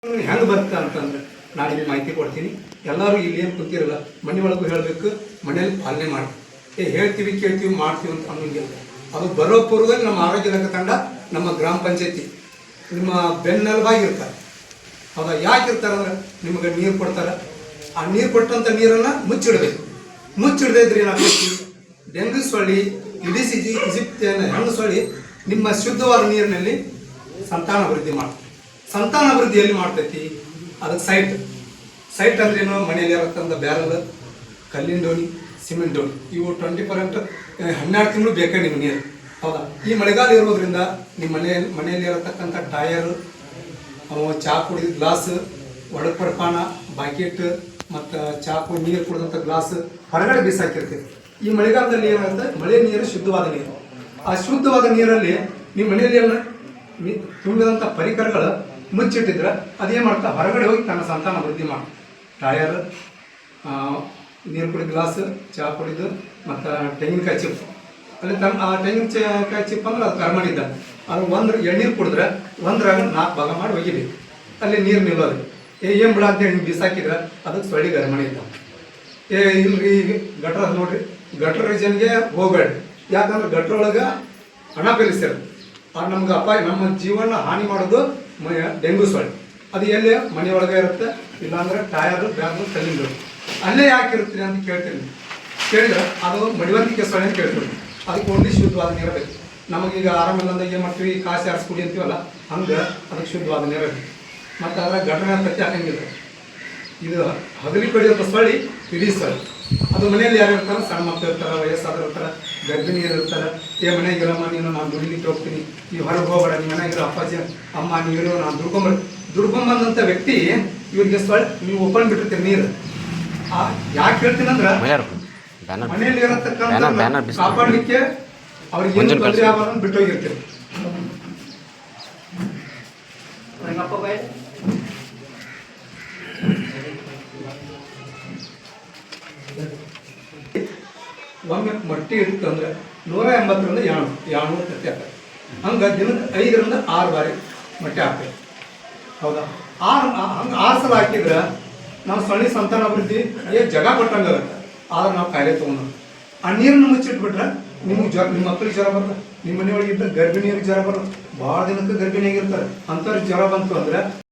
ಹೆಂಗೆ ಬರುತ್ತೆ ಅಂತಂದ್ರೆ ನಾನು ಇಲ್ಲಿ ಮಾಹಿತಿ ಕೊಡ್ತೀನಿ. ಎಲ್ಲರೂ ಇಲ್ಲಿ ಏನು ಕೂತಿರಲ್ಲ, ಮನೆ ಒಳಗೂ ಹೇಳಬೇಕು, ಮನೇಲಿ ಪಾಲನೆ ಮಾಡಿ. ಹೇಳ್ತೀವಿ ಕೇಳ್ತೀವಿ ಮಾಡ್ತೀವಿ ಅಂತ ಅನ್ನೋಂಗಿಲ್ಲ. ಅದು ಬರೋ ಪೂರ್ವದಲ್ಲಿ ನಮ್ಮ ಆರೋಗ್ಯ ಇಲಾಖೆ ತಂಡ, ನಮ್ಮ ಗ್ರಾಮ ಪಂಚಾಯತಿ ನಿಮ್ಮ ಬೆನ್ನೆಲುಬಾಗಿರ್ತಾರೆ. ಹೌದಾ? ಯಾಕೆ ಇರ್ತಾರೆ ಅಂದ್ರೆ ನಿಮಗೆ ನೀರು ಕೊಡ್ತಾರೆ. ಆ ನೀರು ಕೊಟ್ಟಂಥ ನೀರನ್ನು ಮುಚ್ಚಿಡಬೇಕು. ಮುಚ್ಚಿಡದೇ ಇದ್ರೆ ಏನಾಗ್ತೈತಿ? ಡೆಂಗ್ಯೂ ಸೊಳ್ಳಿ, ಇಡಿಸ್ ಈಜಿಪ್ತಿಯನ್ ಹೆಂಗು ಸೊಳ್ಳಿ ನಿಮ್ಮ ಶುದ್ಧವಾದ ನೀರಿನಲ್ಲಿ ಸಂತಾನಾಭಿವೃದ್ಧಿ ಮಾಡ್ತದೆ. ಸಂತಾನಾಭಿವೃದ್ಧಿ ಎಲ್ಲಿ ಮಾಡ್ತೈತಿ? ಅದಕ್ಕೆ ಸೈಟ್ ಅಂದ್ರೇನು? ಮನೆಯಲ್ಲಿ ಇರತ್ತಂದ ಬ್ಯಾರಲ್, ಕಲ್ಲಿನ ಡೋಣಿ, ಸಿಮೆಂಟ್ ಡೋಣಿ, ಇವು 24 12 ತಿಂಗಳು ಬೇಕಾ ನಿಮ್ಮ ನೀರು. ಹೌದಾ? ಈ ಮಳೆಗಾಲ ಇರೋದ್ರಿಂದ ನಿಮ್ಮ ಮನೆಯಲ್ಲಿ ಇರತಕ್ಕಂಥ ಟಯರು, ಚಹಾ ಕುಡಿದ ಗ್ಲಾಸ್, ಒಡಪಡಪಾನ, ಬಾಕೆಟ್ ಮತ್ತು ಚಾಕು ನೀರು ಕುಡಿದಂಥ ಗ್ಲಾಸ್ ಹೊರಗಡೆ ಬೀಸಾಕಿರ್ತೀವಿ. ಈ ಮಳೆಗಾಲದಲ್ಲಿ ಏನಾಗುತ್ತೆ? ಮಳೆ ನೀರು ಶುದ್ಧವಾದ ನೀರು. ಆ ಶುದ್ಧವಾದ ನೀರಲ್ಲಿ ನಿಮ್ಮ ಮನೆಯಲ್ಲಿ ತುಂಬಿದಂಥ ಪರಿಕರಗಳು ಮುಚ್ಚಿಟ್ಟಿದ್ರೆ ಅದೇನು ಮಾಡ್ತಾ ಹೊರಗಡೆ ಹೋಗಿ ತನ್ನ ಸಂತಾನ ವೃದ್ಧಿ ಮಾಡಿ. ಟಯರ್, ನೀರು ಕುಡಿದ ಗ್ಲಾಸ್, ಚಹಾ ಕುಡಿದು ಮತ್ತು ತೆಂಗಿನಕಾಯಿ ಚಿಪ್, ಅಲ್ಲಿ ಆ ತೆಂಗಿನಕಾಯಿ ಚಿಪ್ ಅಂದ್ರೆ ಅದು ಕರ್ಮಣಿದ್ದ. ಅದು ಎಣ್ಣೀರು ಕುಡಿದ್ರೆ 1 4 ಭಾಗ ಮಾಡಿ ಒಗಿಬೇಕು. ಅಲ್ಲಿ ನೀರು ನಿಲ್ಲೋದು. ಏನು ಬಿಡ ಅಂತೇಳಿ ನೀವು ಬಿಸಾಕಿದ್ರೆ ಅದಕ್ಕೆ ಸೊಳ್ಳಿ ಗರ್ಮಣಿ ಇದ್ದ. ಇಲ್ರಿ ಗಟ್ರ ನೋಡ್ರಿ, ಗಟ್ರ ರೀಜನ್ಗೆ ಹೋಗ್ಬೇಡ್ರಿ. ಯಾಕಂದ್ರೆ ಗಟ್ರೊಳಗೆ ಹಣ ಬೆಳೆಸಿರೋದು ಅದು ನಮ್ಗೆ ಅಪಾಯ, ನಮ್ಮ ಜೀವನ ಹಾನಿ ಮಾಡೋದು ಡೆಂಗ್ಯೂ ಸೊಳ್ಳೆ. ಅದು ಎಲ್ಲಿ ಮನೆಯೊಳಗೆ ಇರುತ್ತೆ, ಇಲ್ಲಾಂದ್ರೆ ಟಯರು, ಬ್ಯಾಗು, ಕಲ್ಲಿಂದು. ಅಲ್ಲೇ ಯಾಕೆ ಇರ್ತೀರಿ ಅಂತ ಕೇಳ್ತೀನಿ. ಕೇಳಿದ್ರೆ ಅದು ಮಡಿವಂತಿಕೆ ಸೊಳ್ಳೆ ಅಂತ ಕೇಳ್ತೀವಿ. ಅದಕ್ಕೆ ಓನ್ಲಿ ಶುದ್ಧವಾದ ನೀರು ಬೇಕು. ನಮಗೀಗ ಆರಾಮಿಲ್ಲ ಅಂದ್ರೆ ಏನು ಮಾಡ್ತೀವಿ? ಕಾಸಿ ಆರಿಸ್ಕೊಡಿ ಅಂತೀವಲ್ಲ, ಹಂಗೆ ಅದಕ್ಕೆ ಶುದ್ಧವಾದ ನೀರು ಬೇಕು. ಮತ್ತು ಅದರ ಘಟನೆ ಪ್ರತಿ ಹಾಕಂಗಿಲ್ಲ. ಇದು ಹಗಲಿ ಕಡಿಯೋಂಥ ಸೊಳ್ಳಿ ಇಡೀ ಸೊಳ್ಳಿ. ಅದು ಮನೆಯಲ್ಲಿ ಯಾರು ಇರ್ತಾರೆ? ಸಣ್ಣ ಮಕ್ಕಳು ಇರ್ತಾರೆ, ವಯಸ್ಸಾದ್ರು ಇರ್ತಾರೆ, ಗರ್ಭಿಣಿಯರು ಇರ್ತಾರೆ. ಮನೆಗೆ ಇರಮ್ಮ, ನೀನು ನಾನು ದುಡಿಲಿಕ್ಕೆ ಹೋಗ್ತೀನಿ, ನೀವು ಹೊರಗೆ ಹೋಗ್ಬೇಡ, ನಿಮ್ಮ ಮನೆಗಿರೋ ಅಪ್ಪಾಜಿ ಅಮ್ಮ ನೀರು ನಾನು ದುಡ್ಕೊಂಬಂದಂಥ ವ್ಯಕ್ತಿ ಇವ್ರಿಗೆ ಸೊಳ್ಳೆ ನೀವು ಓಪನ್ ಬಿಟ್ಟಿರ್ತೀರಿ ನೀರು. ಯಾಕೆ ಹೇಳ್ತೀನಿ ಅಂದ್ರೆ ಮನೆಯಲ್ಲಿ ಇರತಕ್ಕಂಥ ಕಾಪಾಡಲಿಕ್ಕೆ ಅವ್ರಿಗೆ ಏನು ತೊಂದರೆ ಆಗೋದನ್ನು ಬಿಟ್ಟು ಹೋಗಿರ್ತೀರಿ. ಒಮ್ಮೆ ಮೊಟ್ಟೆ ಇರುತ್ತೆ ಅಂದ್ರೆ 180ರಿಂದ 200 ತಟ್ಟೆ ಆಗ್ತದೆ. ಹಂಗೆ ದಿನಕ್ಕೆ 5ರಿಂದ 6 ಬಾರಿ ಮೊಟ್ಟೆ ಹಾಕ್ತೇವೆ. ಹೌದಾ? ಹಂಗೆ 6 ಸಲ ಹಾಕಿದ್ರೆ ನಾವು ಸೊಳ್ಳೆ ಸಂತಾನಾಭಿವೃದ್ಧಿ ಜಗ ಕೊಟ್ಟಂಗಾಗುತ್ತೆ. ಆದ್ರೆ ನಾವು ಕಾಯಿಲೆ ತೊಗೊಂಡು ಆ ನೀರನ್ನು ಮುಚ್ಚಿಟ್ಬಿಟ್ರೆ ನಿಮ್ಗೆ ನಿಮ್ಮ ಮಕ್ಕಳಿಗೆ ಜ್ವರ ಬರ್ತದೆ, ನಿಮ್ಮ ಮನೆಯೊಳಗಿದ್ದ ಗರ್ಭಿಣಿಯರಿಗೆ ಜ್ವರ ಬರೋದು, ಭಾಳ ದಿನಕ್ಕೆ ಗರ್ಭಿಣಿಯಾಗಿರ್ತಾರೆ, ಅಂಥವ್ರಿಗೆ ಜ್ವರ ಬಂತು ಅಂದರೆ